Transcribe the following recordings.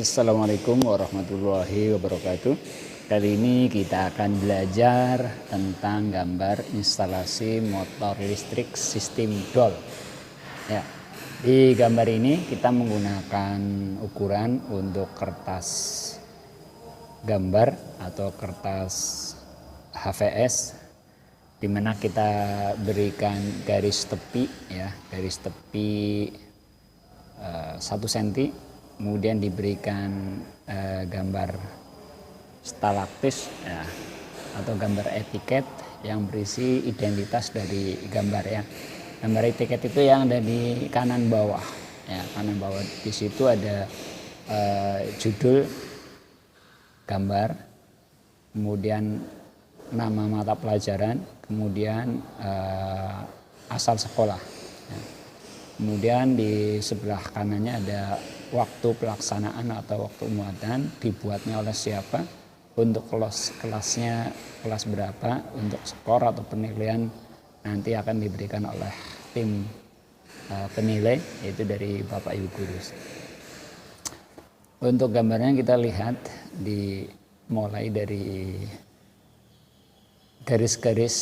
Assalamualaikum warahmatullahi wabarakatuh. Kali ini kita akan belajar tentang gambar instalasi motor listrik sistem DOL. Ya, di gambar ini kita menggunakan ukuran untuk kertas gambar atau kertas HVS, di mana kita berikan garis tepi, ya, garis tepi 1 cm. Kemudian diberikan gambar stalaktis, ya, atau gambar etiket yang berisi identitas dari gambar, ya. Gambar etiket itu yang ada di kanan bawah, ya, kanan bawah. Di situ ada judul gambar, kemudian nama mata pelajaran, kemudian asal sekolah. Ya. Kemudian di sebelah kanannya ada waktu pelaksanaan atau waktu muatan, dibuatnya oleh siapa, untuk kelasnya kelas berapa, untuk skor atau penilaian nanti akan diberikan oleh tim penilai, yaitu dari Bapak Ibu Guru. Untuk gambarnya kita lihat mulai dari garis-garis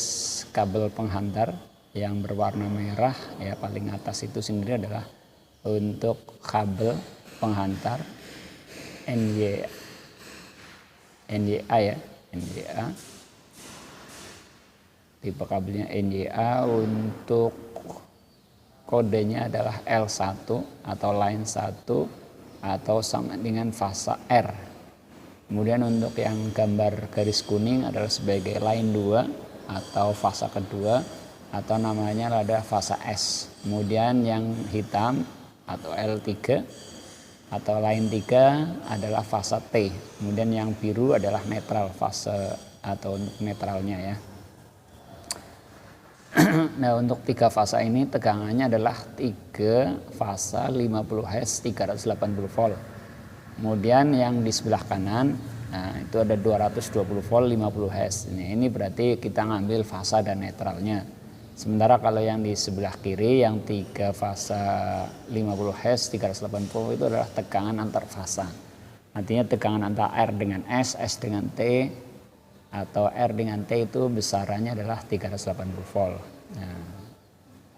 kabel penghantar yang berwarna merah, ya, paling atas itu sendiri adalah untuk kabel penghantar NYA, ya, NYA. Tipe kabelnya NYA, untuk kodenya adalah L1 atau line 1 atau sama dengan fasa R. Kemudian untuk yang gambar garis kuning adalah sebagai line 2 atau fasa kedua, atau namanya ada fasa S. Kemudian yang hitam atau L3 atau line 3 adalah fasa T. Kemudian yang biru adalah netral, fase atau netralnya, ya. Nah, untuk 3 fasa ini tegangannya adalah 3 fasa 50 Hz 380 volt. Kemudian yang di sebelah kanan, nah, itu ada 220 volt 50 Hz. Ini berarti kita ngambil fasa dan netralnya. Sementara kalau yang di sebelah kiri yang 3 fasa 50 Hz 380 volt itu adalah tegangan antar fasa. Artinya tegangan antara R dengan S, S dengan T, atau R dengan T itu besarannya adalah 380 volt. Nah,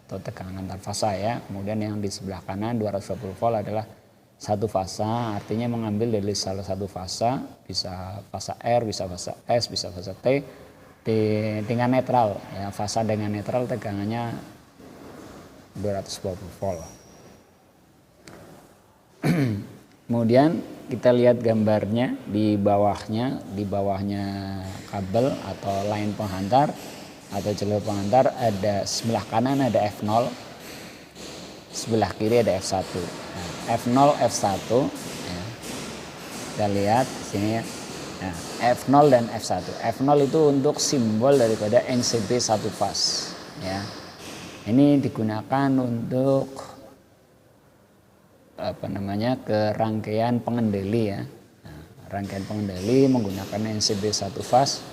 atau tegangan antar fasa, ya. Kemudian yang di sebelah kanan 220 volt adalah satu fasa, artinya mengambil dari salah satu fasa, bisa fasa R, bisa fasa S, bisa fasa T, dengan netral, ya, fasa dengan netral tegangannya 220 volt. Kemudian kita lihat gambarnya di bawahnya kabel atau line penghantar atau jalur penghantar, ada sebelah kanan ada F0, sebelah kiri ada F1. Nah, F0 F1, ya, kita lihat di sini, ya. Nah, F0 dan F1. F0 itu untuk simbol daripada NCB 1 fase, ya. Ini digunakan untuk ke rangkaian pengendali, ya. Nah, rangkaian pengendali menggunakan NCB 1 fase.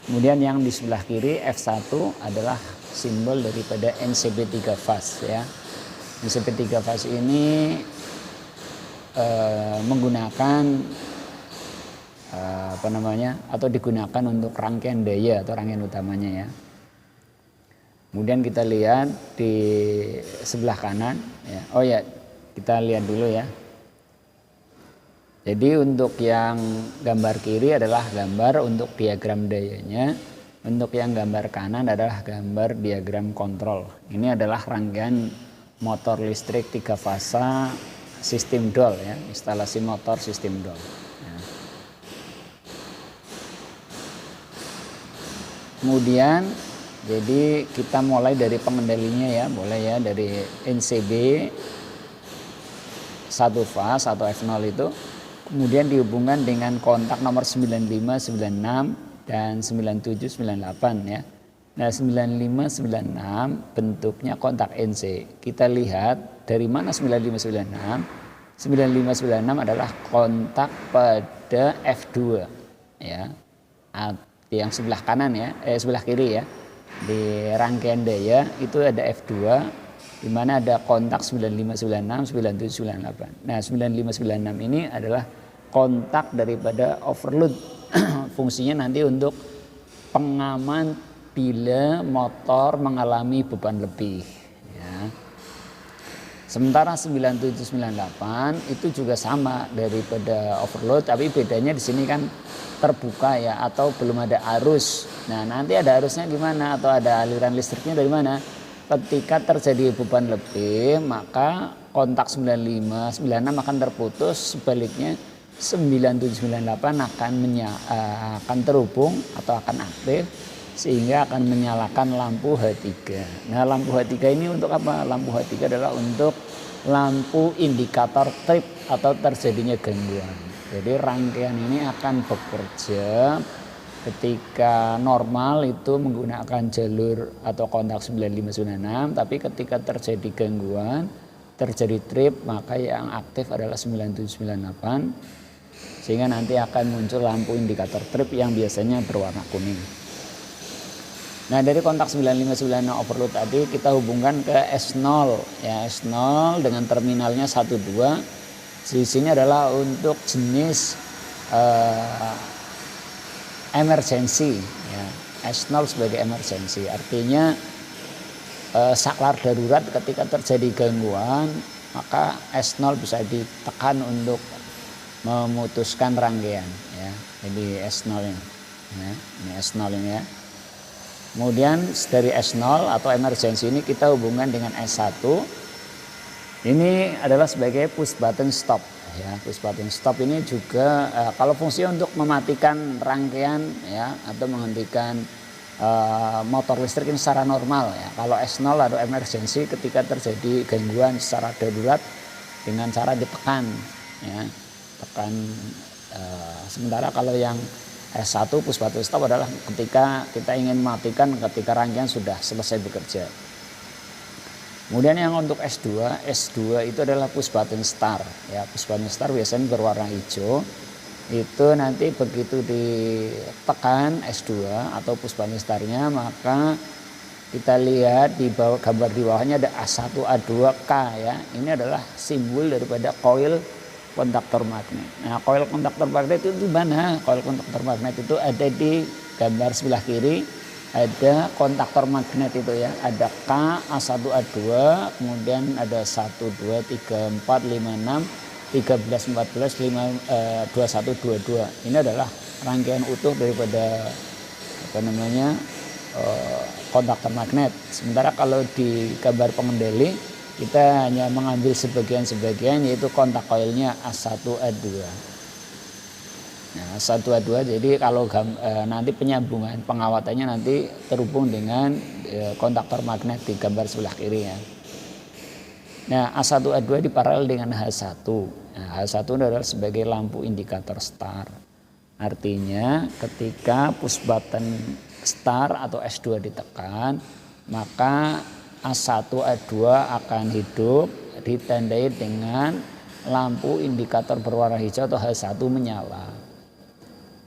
Kemudian yang di sebelah kiri F1 adalah simbol daripada NCB 3 fase, ya. NCB 3 fase ini menggunakan atau digunakan untuk rangkaian daya atau rangkaian utamanya, ya. Kemudian kita lihat di sebelah kanan, ya. Oh ya, kita lihat dulu, ya. Jadi untuk yang gambar kiri adalah gambar untuk diagram dayanya, untuk yang gambar kanan adalah gambar diagram kontrol. Ini adalah rangkaian motor listrik 3 fasa sistem DOL, ya, instalasi motor sistem DOL. Kemudian jadi kita mulai dari pengendalinya, ya, boleh, ya, dari NCB 1 fase atau F0 itu, kemudian dihubungkan dengan kontak nomor 95, 96 dan 97, 98, ya. Nah, 95, 96 bentuknya kontak NC. Kita lihat dari mana 95, 96. 95, 96 adalah kontak pada F2, ya. Yang sebelah kanan, ya, sebelah kiri, ya, di rangkaian daya itu ada F2, di mana ada kontak 9596, 9798. Nah, 9596 ini adalah kontak daripada overload. Fungsinya nanti untuk pengaman bila motor mengalami beban lebih ya. Sementara 9798 itu juga sama daripada overload, tapi bedanya di sini kan terbuka ya, atau belum ada arus. Nah, nanti ada arusnya gimana atau ada aliran listriknya dari mana? Ketika terjadi beban lebih, maka kontak 95, 96 akan terputus, sebaliknya 9798 akan terhubung atau akan aktif sehingga akan menyalakan lampu H3. Nah, lampu H3 ini untuk apa? Lampu H3 adalah untuk lampu indikator trip atau terjadinya gangguan. Jadi rangkaian ini akan bekerja ketika normal itu menggunakan jalur atau kontak 9596, tapi ketika terjadi gangguan, terjadi trip, maka yang aktif adalah 9798, sehingga nanti akan muncul lampu indikator trip yang biasanya berwarna kuning. Nah, dari kontak 9596 overload tadi kita hubungkan ke S0 ya, S0 dengan terminalnya 12. Di sini adalah untuk jenis emergency ya. S0 sebagai emergency artinya saklar darurat. Ketika terjadi gangguan maka S0 bisa ditekan untuk memutuskan rangkaian ya. Jadi S0 ini ya, ini S0 ini ya. Kemudian dari S0 atau emergency ini kita hubungkan dengan S1. Ini adalah sebagai push button stop ya. Push button stop ini juga kalau fungsinya untuk mematikan rangkaian ya, atau menghentikan motor listrik ini secara normal ya. Kalau S0 atau emergency ketika terjadi gangguan secara darurat dengan cara ditekan ya, tekan. Sementara kalau yang S1 push button stop adalah ketika kita ingin mematikan ketika rangkaian sudah selesai bekerja. Kemudian yang untuk S2 itu adalah push button start ya. Push button start biasanya berwarna hijau. Itu nanti begitu ditekan S2 atau push button startnya, maka kita lihat di bawah, gambar di bawahnya ada A1 A2K ya. Ini adalah simbol daripada koil kontaktor magnet. Nah, koil kontaktor magnet itu di mana? Koil kontaktor magnet itu ada di gambar sebelah kiri. Ada kontaktor magnet itu ya. Ada K, A1, A2, kemudian ada 1, 2, 3, 4, 5, 6, 13, 14, 5, 21, 22. Ini adalah rangkaian utuh daripada kontaktor magnet. Sementara kalau di gambar pengendali kita hanya mengambil sebagian-sebagian, yaitu kontak koilnya A1 A2. Nah, A1 A2 jadi kalau nanti penyambungan pengawatannya nanti terhubung dengan kontaktor magnet di gambar sebelah kiri ya. Nah, A1 A2 diparalel dengan H1. Nah, H1 adalah sebagai lampu indikator start. Artinya ketika push button start atau S2 ditekan, maka A1 A2 akan hidup ditandai dengan lampu indikator berwarna hijau atau H1 menyala.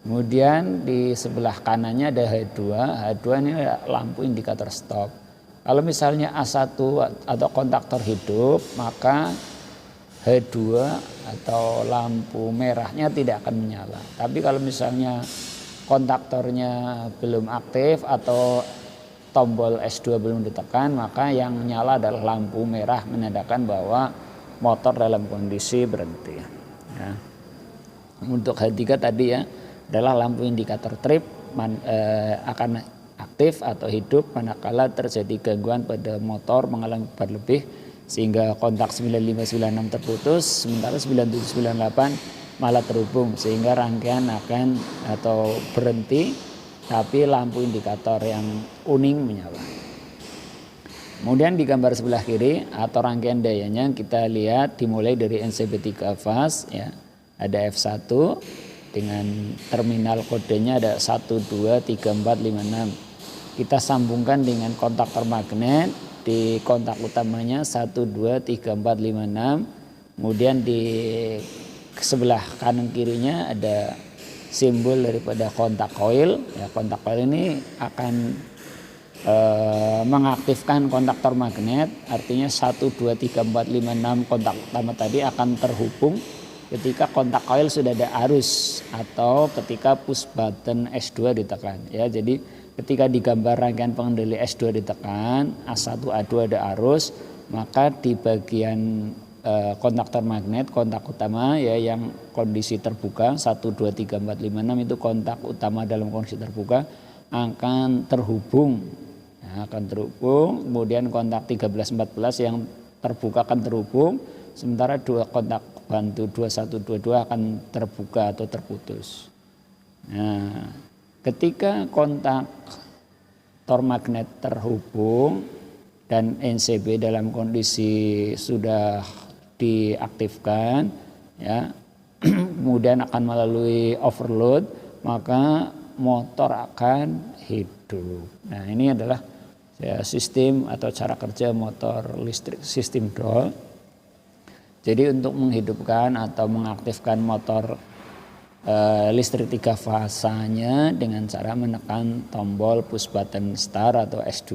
Kemudian di sebelah kanannya ada H2. H2 ini lampu indikator stop. Kalau misalnya A1 atau kontaktor hidup, maka H2 atau lampu merahnya tidak akan menyala. Tapi kalau misalnya kontaktornya belum aktif atau tombol S2 belum ditekan, maka yang nyala adalah lampu merah menandakan bahwa motor dalam kondisi berhenti ya. Untuk H3 tadi ya adalah lampu indikator trip akan aktif atau hidup manakala terjadi gangguan pada motor mengalami beban lebih sehingga kontak 9596 terputus, sementara 9798 malah terhubung sehingga rangkaian akan atau berhenti, tapi lampu indikator yang kuning menyala. Kemudian di gambar sebelah kiri atau rangkaian dayanya kita lihat dimulai dari NCB3 fase ya. Ada F1 dengan terminal kodenya ada 1, 2, 3, 4, 5, 6. Kita sambungkan dengan kontaktor magnet di kontak utamanya 1, 2, 3, 4, 5, 6. Kemudian di sebelah kanan kirinya ada simbol daripada kontak koil ya. Kontak koil ini akan mengaktifkan kontaktor magnet, artinya 1, 2, 3, 4, 5, 6 kontak utama tadi akan terhubung ketika kontak coil sudah ada arus atau ketika push button S2 ditekan ya. Jadi ketika di gambar rangkaian pengendali S2 ditekan, A1 A2 ada arus, maka di bagian kontaktor magnet, kontak utama ya yang kondisi terbuka 1 2 3 4 5 6 itu kontak utama dalam kondisi terbuka akan terhubung. Nah, akan terhubung, kemudian kontak 13 14 yang terbuka akan terhubung, sementara dua kontak bantu 21 22 akan terbuka atau terputus. Nah, ketika kontak tor magnet terhubung dan NCB dalam kondisi sudah diaktifkan ya, kemudian akan melalui overload, maka motor akan hidup. Nah, ini adalah ya, sistem atau cara kerja motor listrik sistem DOL. Jadi untuk menghidupkan atau mengaktifkan motor listrik 3 fasanya dengan cara menekan tombol push button start atau S2.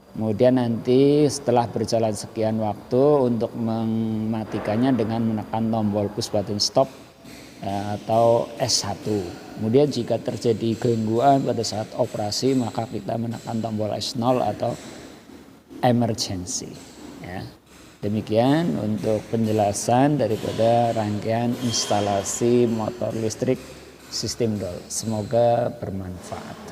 Kemudian nanti setelah berjalan sekian waktu untuk mematikannya dengan menekan tombol push button stop atau S1. Kemudian jika terjadi gangguan pada saat operasi maka kita menekan tombol S0 atau emergency ya. Demikian untuk penjelasan daripada rangkaian instalasi motor listrik sistem DOL. Semoga bermanfaat.